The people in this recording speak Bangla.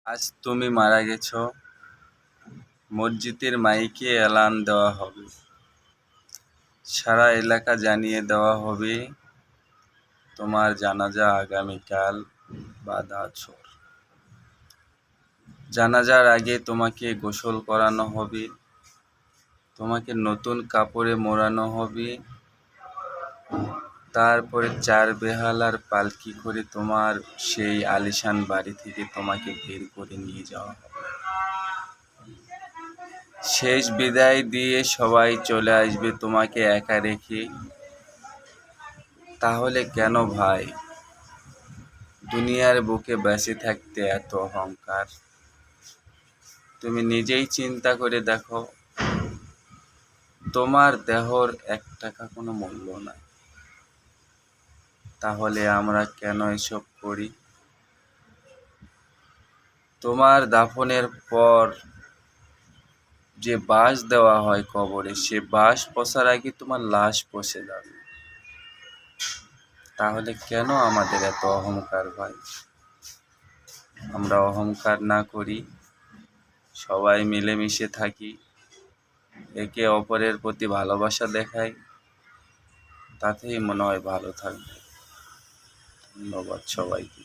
আজ তুমি মারা গেছো, মসজিদের মাইকে এলান দেওয়া হবে, সারা এলাকা জানিয়ে দেওয়া হবে তোমার জানাজা আগামীকাল বাদাছর। জানাজার আগে তোমাকে গোসল করানো হবে, তোমাকে নতুন কাপড়ে মোড়ানো হবে, তারপরে চার বেহালার পালকি করে তোমার সেই আলিশান বাড়ি থেকে তোমাকে বের করে নিয়ে যাওয়া হবে। শেষ বিদায় দিয়ে সবাই চলে আসবে তোমাকে একা রেখে। তাহলে কেন ভাই দুনিয়ার বুকে বেঁচে থাকতে এত অহংকার? তুমি নিজেই চিন্তা করে দেখো, তোমার দেহর 1 টাকা কোনো মূল্য নাই, তাহলে আমরা কেন এসব করি? তোমার দাফনের পর যে বাঁশ দেওয়া হয় কবরে, সে বাঁশ পচার আগে তোমার লাশ পচে যাবে। তাহলে কেন আমাদের এত অহংকার ভাই? আমরা অহংকার না করি, সবাই মিলেমিশে থাকি, একে অপরের প্রতি ভালোবাসা দেখাই, তাতেই মনে হয় ভালো থাকবে। ধন্যবাদ সবাইকে।